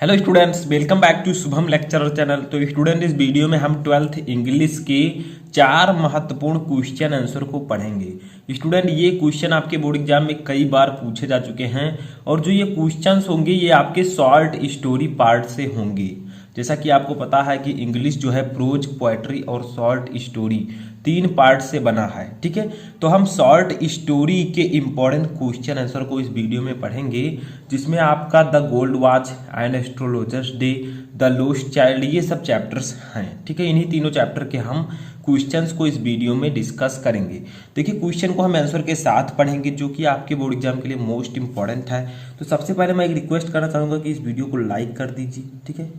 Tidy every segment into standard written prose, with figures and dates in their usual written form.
Hello students, welcome back to Shubham lecturer channel. तो student, इस video में हम 12th इंग्लिश के 4 महत्वपूर्ण क्वेश्चन आंसर को पढ़ेंगे। स्टूडेंट, ये क्वेश्चन आपके बोर्ड एग्जाम में कई बार पूछे जा चुके हैं और जो ये क्वेश्चंस होंगे ये आपके शॉर्ट स्टोरी पार्ट से होंगे। जैसा कि आपको पता है कि इंग्लिश जो है प्रोज, पोएट्री और शॉर्ट स्टोरी 3 पार्ट से बना है। ठीक है, तो हम शॉर्ट स्टोरी के इंपॉर्टेंट क्वेश्चन आंसर को इस वीडियो में पढ़ेंगे, जिसमें आपका the gold watch and astrologers day, the lost child, ये सब चैप्टर्स हैं। ठीक है, इन्हीं तीनों चैप्टर के हम क्वेश्चंस को इस वीडियो में डिस्कस करेंगे। देखिए, क्वेश्चन को हम आंसर के साथ पढ़ेंगे जो कि आपके बोर्ड एग्जाम के लिए मोस्ट इंपॉर्टेंट है। तो सबसे पहले मैं एक रिक्वेस्ट करना चाहूँगा कि इस वीडियो को लाइक कर दीजिए। ठीक है,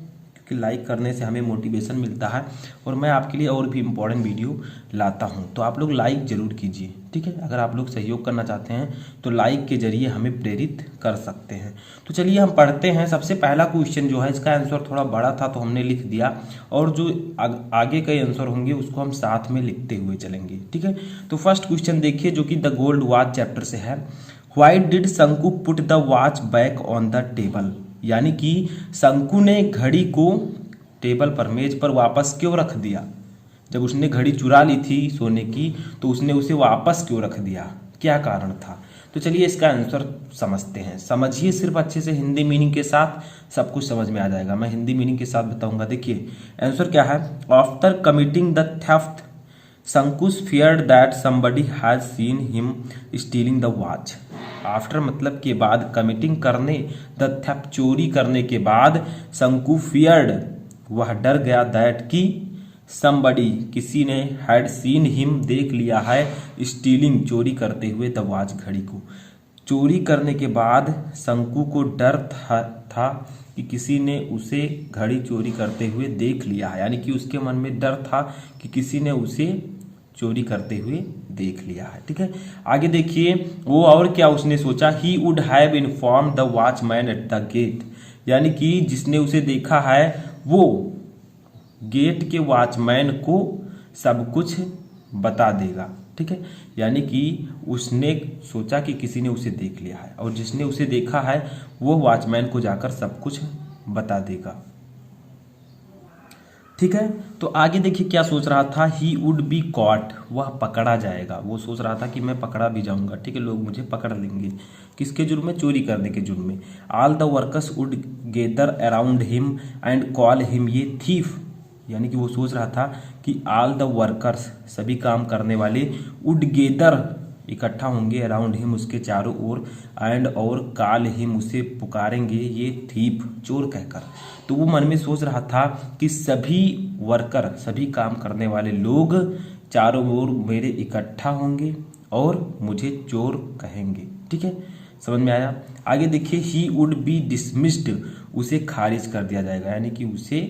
कि लाइक करने से हमें मोटिवेशन मिलता है और मैं आपके लिए और भी इम्पोर्टेंट वीडियो लाता हूं। तो आप लोग लाइक जरूर कीजिए। ठीक है, अगर आप लोग सहयोग करना चाहते हैं तो लाइक के जरिए हमें प्रेरित कर सकते हैं। तो चलिए हम पढ़ते हैं। सबसे पहला क्वेश्चन जो है, इसका आंसर थोड़ा बड़ा था तो हमने लिख दिया, और जो आगे के आंसर होंगे उसको हम साथ में लिखते हुए चलेंगे। ठीक है, तो फर्स्ट क्वेश्चन देखिए जो कि द गोल्ड वॉच चैप्टर से है। व्हाई डिड शंकु put the watch back on the table? यानी कि शंकु ने घड़ी को टेबल पर, मेज पर वापस क्यों रख दिया? जब उसने घड़ी चुरा ली थी सोने की तो उसने उसे वापस क्यों रख दिया? क्या कारण था? तो चलिए इसका आंसर समझते हैं। समझिए सिर्फ अच्छे से, हिंदी मीनिंग के साथ सब कुछ समझ में आ जाएगा। मैं हिंदी मीनिंग के साथ बताऊंगा। देखिए आंसर क्या है। After committing the theft, Shankus feared that somebody has seen him stealing the watch. After मतलब के बाद, कमिटिंग करने, द थेफ्ट चोरी करने के बाद, शंकु फियर्ड वह डर गया, दैट की समबडी किसी ने, हैड सीन हिम देख लिया है, स्टीलिंग चोरी करते हुए, द वॉच घड़ी को। चोरी करने के बाद शंकु को डर था कि किसी ने उसे घड़ी चोरी करते हुए देख लिया है, यानी कि उसके मन में डर था कि किसी ने उसे चोरी करते हुए देख लिया है। ठीक है, आगे देखिए वो और क्या उसने सोचा। He would have inform the watchman at the gate, यानी कि जिसने उसे देखा है वो गेट के वॉचमैन को सब कुछ बता देगा। ठीक है, यानी कि उसने सोचा कि किसी ने उसे देख लिया है और जिसने उसे देखा है वो वॉचमैन को जाकर सब कुछ बता देगा। ठीक है, तो आगे देखिए क्या सोच रहा था। ही वुड बी कॉट, वह पकड़ा जाएगा। वो सोच रहा था कि मैं पकड़ा भी जाऊंगा। ठीक है, लोग मुझे पकड़ लेंगे। किसके जुर्म में? चोरी करने के जुर्म में। All the workers would gather around him and call him ये थीफ, यानी कि वो सोच रहा था कि ऑल द वर्कर्स, सभी काम करने वाले, वुड गेदर इकट्ठा होंगे, अराउंड हिम उसके चारों ओर, एंड और कॉल हिम उसे पुकारेंगे, ये थीप चोर कहकर। तो वो मन में सोच रहा था कि सभी वर्कर, सभी काम करने वाले लोग चारों ओर मेरे इकट्ठा होंगे और मुझे चोर कहेंगे। ठीक है, समझ में आया। आगे देखिए, ही वुड बी डिसमिस्ड, उसे खारिज कर दिया जाएगा, यानी कि उसे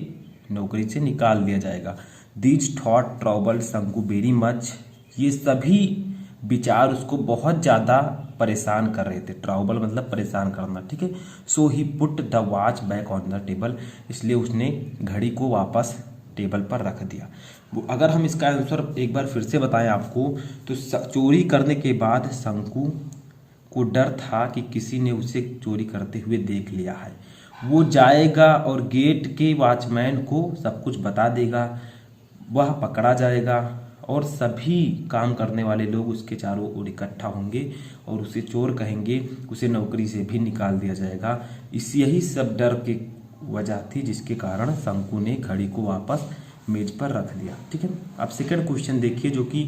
नौकरी से निकाल दिया जाएगा। दीज थॉट ट्रबल्ड शंकु वेरी मच, ये सभी विचार उसको बहुत ज्यादा परेशान कर रहे थे। ट्रबल मतलब परेशान करना। ठीक है, so he put the watch back on the table, इसलिए उसने घड़ी को वापस टेबल पर रख दिया। अगर हम इसका आंसर एक बार फिर से बताएं आपको, तो चोरी करने के बाद शंकु को डर था कि किसी ने उसे चोरी करते हुए देख लिया है। वो जाएगा और गेट के वॉचमैन को सब कुछ बता देगा, वह पकड़ा जाएगा और सभी काम करने वाले लोग उसके चारों ओर इकट्ठा होंगे और उसे चोर कहेंगे, उसे नौकरी से भी निकाल दिया जाएगा। यही सब डर की वजह थी जिसके कारण शंकु ने घड़ी को वापस मेज पर रख दिया। ठीक है, अब सेकंड क्वेश्चन देखिए जो कि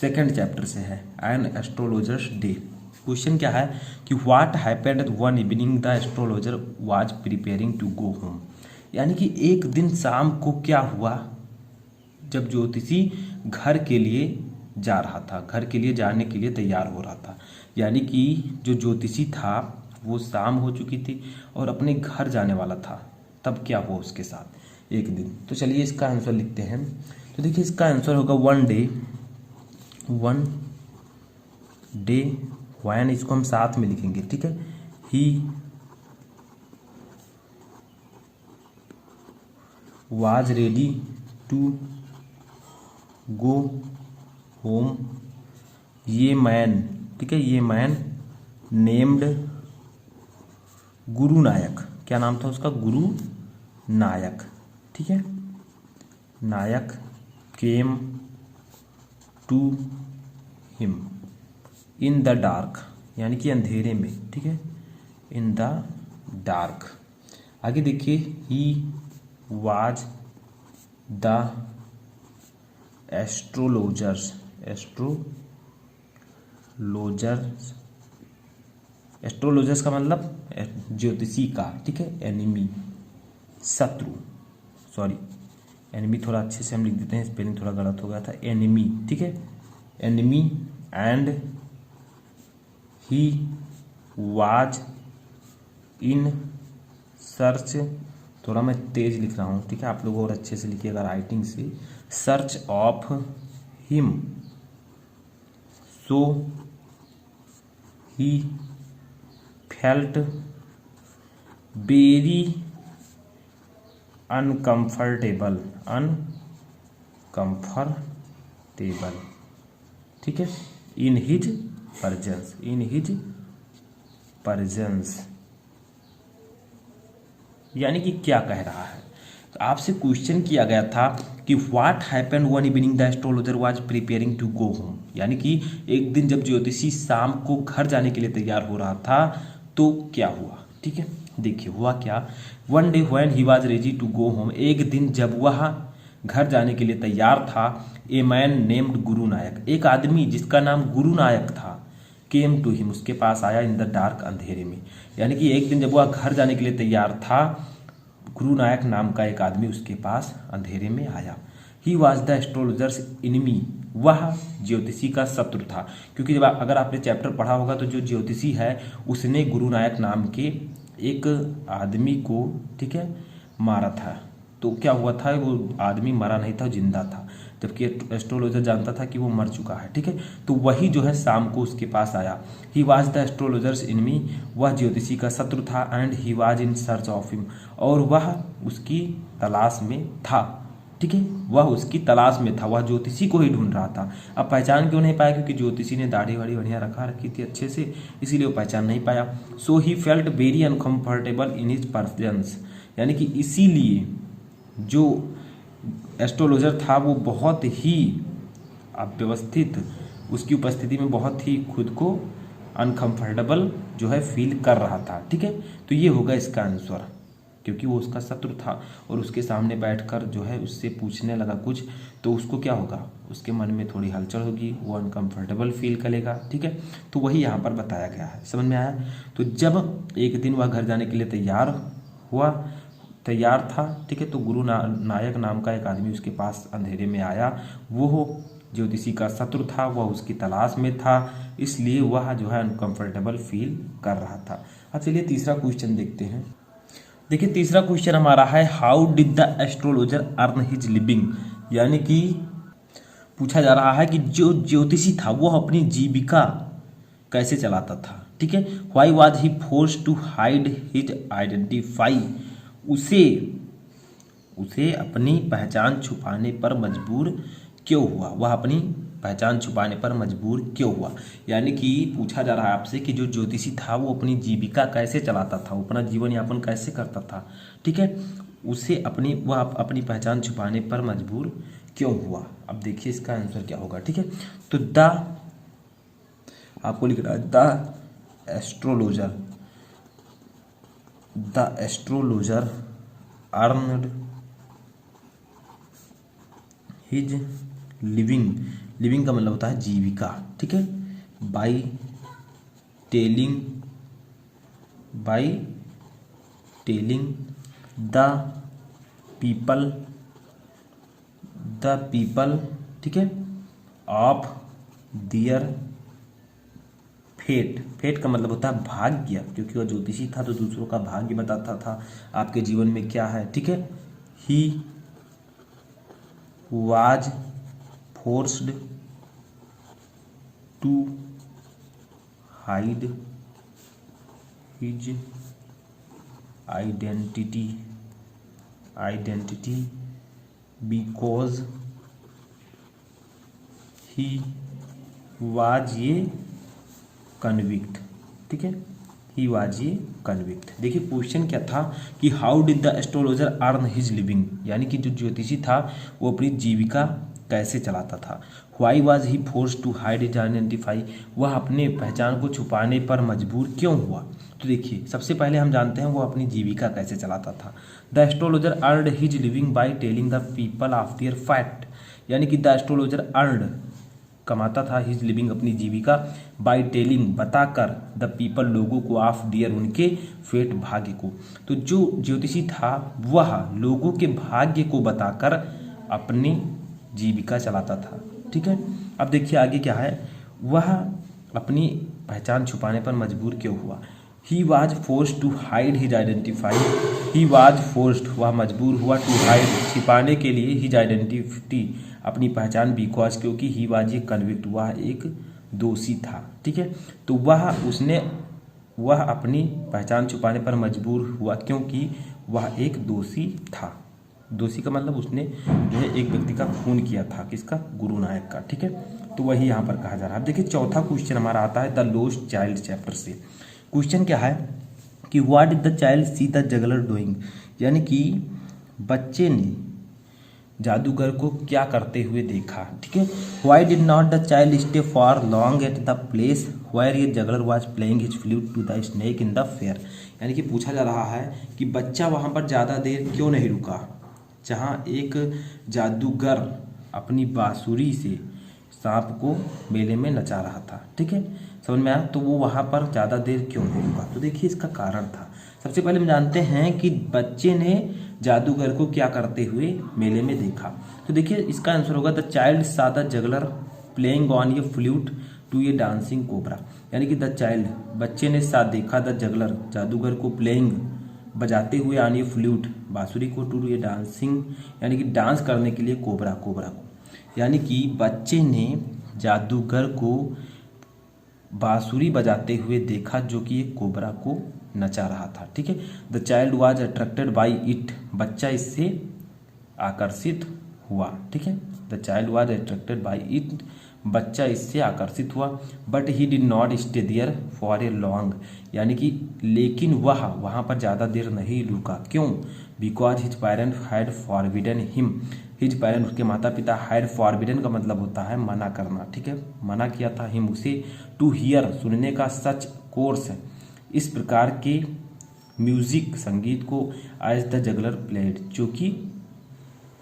सेकंड चैप्टर से है, एन एस्ट्रोलॉजर्स डे। क्वेश्चन क्या है कि what happened one evening the astrologer was preparing to go home, यानी कि एक दिन शाम को क्या हुआ जब ज्योतिषी घर के लिए जा रहा था, घर के लिए जाने के लिए तैयार हो रहा था। यानी कि जो ज्योतिषी था वो शाम हो चुकी थी और अपने घर जाने वाला था, तब क्या हुआ उसके साथ एक दिन। तो चलिए इसका आंसर लिखते हैं। तो देखिए इसका आंसर होगा वन डे व्हेन, इसको हम साथ में लिखेंगे। ठीक है, he was ready to go home, ये मैन, ठीक है, ये मैन नेम्ड गुरु नायक, क्या नाम था उसका, गुरु नायक, ठीक है। Nayak came to him in the dark, यानी कि अंधेरे में, ठीक है, इन द डार्क। आगे देखिए, he was the astrologers, astrologers का मतलब ज्योतिषी का, ठीक है, एनिमी, शत्रु, सॉरी एनिमी थोड़ा अच्छे से हम लिख देते हैं, स्पेलिंग थोड़ा गलत हो गया था, एनिमी, ठीक है, enemy, and he was in search, थोड़ा मैं तेज लिख रहा हूँ, ठीक है, आप लोग और अच्छे से लिखिएगा राइटिंग से, search of him, so he felt very uncomfortable, ठीक है, इन हिज परजेंस, यानी कि क्या कह रहा है। तो आपसे क्वेश्चन किया गया था कि what happened one evening the astrologer was preparing to go home, यानी कि एक दिन जब ज्योतिषी शाम को घर जाने के लिए तैयार हो रहा था तो क्या हुआ, ठीक है। देखिए हुआ क्या, one day when he was ready to go home, एक दिन जब वह घर जाने के लिए तैयार था, ए मैन नेम्ड गुरु नायक, एक आदमी जिसका नाम गुरु नायक था, केम टू हिम, उसके पास आया, इन द डार्क, अंधेरे में, यानी कि एक दिन जब वह घर जाने के लिए तैयार था, गुरु नायक नाम का एक आदमी उसके पास अंधेरे में आया। He was the astrologers enemy, वह ज्योतिषी का शत्रु था, क्योंकि जब अगर आपने चैप्टर पढ़ा होगा तो जो ज्योतिषी है उसने गुरु नायक नाम के एक आदमी को, ठीक है, मारा था। तो क्या हुआ था, वो आदमी मरा नहीं था, जिंदा था, जबकि एस्ट्रोलॉजर जानता था कि वो मर चुका है, ठीक है। तो वही जो है शाम को उसके पास आया। He was the astrologers enemy, वह ज्योतिषी का शत्रु था, and he was in search of him, और वह उसकी तलाश में था, ठीक है, वह उसकी तलाश में था, वह ज्योतिषी को ही ढूंढ रहा था। अब पहचान क्यों नहीं पाया, क्योंकि ज्योतिषी ने दाढ़ी वाड़ी बढ़िया रखी थी अच्छे से, इसीलिए वो पहचान नहीं पाया। So he felt very uncomfortable in his presence, यानी कि इसीलिए जो एस्ट्रोलॉजर था वो बहुत ही अव्यवस्थित, उसकी उपस्थिति में बहुत ही खुद को अनकंफर्टेबल जो है फील कर रहा था, ठीक है। तो ये होगा इसका आंसर, क्योंकि वो उसका शत्रु था और उसके सामने बैठकर जो है उससे पूछने लगा कुछ, तो उसको क्या होगा, उसके मन में थोड़ी हलचल होगी, वो अनकंफर्टेबल फील करेगा, ठीक है। तो वही यहाँ पर बताया गया है, समझ में आया। तो जब एक दिन वह घर जाने के लिए तैयार था, ठीक है, तो गुरु नायक नाम का एक आदमी उसके पास अंधेरे में आया, वो ज्योतिषी का शत्रु था, वह उसकी तलाश में था, इसलिए वह जो है अनकंफर्टेबल फील कर रहा था। अब चलिए तीसरा क्वेश्चन देखते हैं। देखिए तीसरा क्वेश्चन हमारा है, how did the astrologer earn his living, यानी कि पूछा जा रहा है कि जो ज्योतिषी था वो अपनी जीविका कैसे चलाता था, ठीक है। Why was he forced to hide his identify, उसे अपनी पहचान छुपाने पर मजबूर क्यों हुआ, वह अपनी पहचान छुपाने पर मजबूर क्यों हुआ। यानी कि पूछा जा रहा है आपसे कि जो ज्योतिषी था वो अपनी जीविका कैसे चलाता था, अपना जीवन यापन कैसे करता था, ठीक है, वह अपनी पहचान छुपाने पर मजबूर क्यों हुआ। अब देखिए इसका आंसर क्या होगा, ठीक है। तो आपको लिखना है the astrologer earned his living का मतलब होता है जीविका, ठीक है, बाई टेलिंग द पीपल, ठीक है, ऑफ दियर फेट का मतलब होता है भाग्य, क्योंकि वह ज्योतिषी था तो दूसरों का भाग्य बताता था, आपके जीवन में क्या है, ठीक है। He was forced to hide his identity because he was ये कन्विक्ट, ठीक है, ही वाज ए कन्विक्ट। देखिए क्वेश्चन क्या था कि how did the astrologer earn his living, यानी कि जो ज्योतिषी था वो अपनी जीविका कैसे चलाता था। Why was he force to hide his identify, वह अपने पहचान को छुपाने पर मजबूर क्यों हुआ। तो देखिए सबसे पहले हम जानते हैं वो अपनी जीविका कैसे चलाता था। The astrologer earned his living by telling the people of their fact, यानी कि द एस्ट्रोलॉजर अर्नड कमाता था हिज लिविंग अपनी जीविका बाय टेलिंग बताकर द पीपल लोगों को ऑफ दियर उनके फेट भाग्य को। तो जो ज्योतिषी था वह लोगों के भाग्य को बताकर अपनी जीविका चलाता था। ठीक है, अब देखिए आगे क्या है, वह अपनी पहचान छुपाने पर मजबूर क्यों हुआ। He was forced to hide his identify, he was forced वह मजबूर हुआ टू हाइड छिपाने के लिए हिज आइडेंटिटी अपनी पहचान बिकॉज क्योंकि ही वॉज ए कन्विक्ट वह एक दोषी था। ठीक है, तो वह अपनी पहचान छुपाने पर मजबूर हुआ क्योंकि वह एक दोषी था। दोषी का मतलब उसने जो है एक व्यक्ति का खून किया था, किसका, गुरु नायक का। ठीक है, तो वही यहाँ पर कहा जा रहा है। अब देखिए चौथा क्वेश्चन हमारा आता है द लोस्ट चाइल्ड चैप्टर से। क्वेश्चन क्या है कि what did the child see the juggler doing, यानी कि बच्चे ने जादूगर को क्या करते हुए देखा। ठीक है, why did not the child stay for long at the place where ये juggler was playing his flute to the snake in the fair, यानी कि पूछा जा रहा है कि बच्चा वहाँ पर ज़्यादा देर क्यों नहीं रुका जहाँ एक जादूगर अपनी बांसुरी से सांप को मेले में नचा रहा था। ठीक है, समझ में आया, तो वो वहाँ पर ज़्यादा देर क्यों नहीं रुका। तो देखिए इसका कारण था, सबसे पहले हम जानते हैं कि बच्चे ने जादूगर को क्या करते हुए मेले में देखा। तो देखिए इसका आंसर होगा the child saw the juggler playing on a flute to a dancing cobra, यानी कि द चाइल्ड बच्चे ने साथ देखा द जगलर जादूगर को प्लेइंग बजाते हुए ऑन ए फ्लूट बांसुरी को टू ए डांसिंग, यानी कि डांस करने के लिए कोबरा को, यानी कि बच्चे ने जादूगर को बांसुरी बजाते हुए देखा जो कि एक कोबरा को नचा रहा था। ठीक है, the child was attracted by it, बच्चा इससे आकर्षित हुआ। ठीक है, the child was attracted by it, बच्चा इससे आकर्षित हुआ। But he did not stay there for a long, यानी कि लेकिन वह वहाँ पर ज़्यादा देर नहीं रुका। क्यों, because his parent had forbidden him, his parent उसके माता पिता, हैड फॉरबिडन का मतलब होता है मना करना। ठीक है, मना किया था हिम उसे, टू हियर सुनने का, सच कोर्स इस प्रकार के म्यूजिक संगीत को, एज द जगलर प्लेड जो कि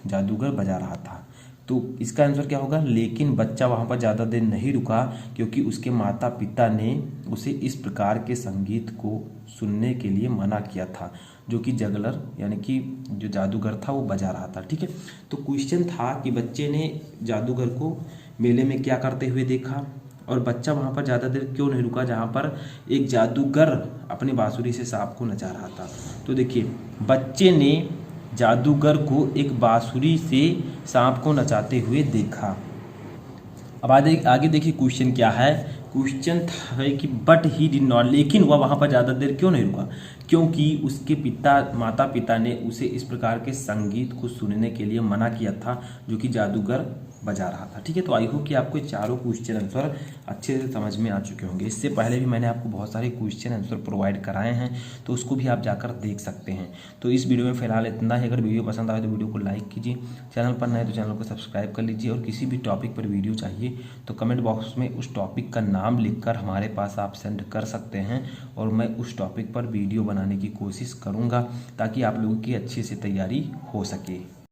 जादूगर बजा रहा था। तो इसका आंसर क्या होगा, लेकिन बच्चा वहाँ पर ज़्यादा देर नहीं रुका क्योंकि उसके माता पिता ने उसे इस प्रकार के संगीत को सुनने के लिए मना किया था जो कि जगलर यानी कि जो जादूगर था वो बजा रहा था। ठीक है, तो क्वेश्चन था कि बच्चे ने जादूगर को मेले में क्या करते हुए देखा और बच्चा वहाँ पर ज़्यादा देर क्यों नहीं रुका जहाँ पर एक जादूगर अपनी बांसुरी से सांप को नचा रहा था। तो देखिए बच्चे ने जादूगर को एक बांसुरी से सांप को नचाते हुए देखा। अब आगे देखिए क्वेश्चन क्या है, क्वेश्चन था कि बट ही डिड नॉट, लेकिन वह वहाँ पर ज़्यादा देर क्यों नहीं रुका, क्योंकि उसके माता पिता ने उसे इस प्रकार के संगीत को सुनने के लिए मना किया था जो कि जादूगर बजा रहा था। ठीक है, तो आई होप कि आपको चारों क्वेश्चन आंसर अच्छे से समझ में आ चुके होंगे। इससे पहले भी मैंने आपको बहुत सारे क्वेश्चन आंसर प्रोवाइड कराए हैं, तो उसको भी आप जाकर देख सकते हैं। तो इस वीडियो में फिलहाल इतना ही। अगर वीडियो पसंद आए तो वीडियो को लाइक कीजिए, चैनल पर नए तो चैनल को सब्सक्राइब कर लीजिए, और किसी भी टॉपिक पर वीडियो चाहिए तो कमेंट बॉक्स में उस टॉपिक का नाम लिखकर हमारे पास आप सेंड कर सकते हैं, और मैं उस टॉपिक पर वीडियो बनाने की कोशिश करूँगा ताकि आप लोगों की अच्छे से तैयारी हो सके।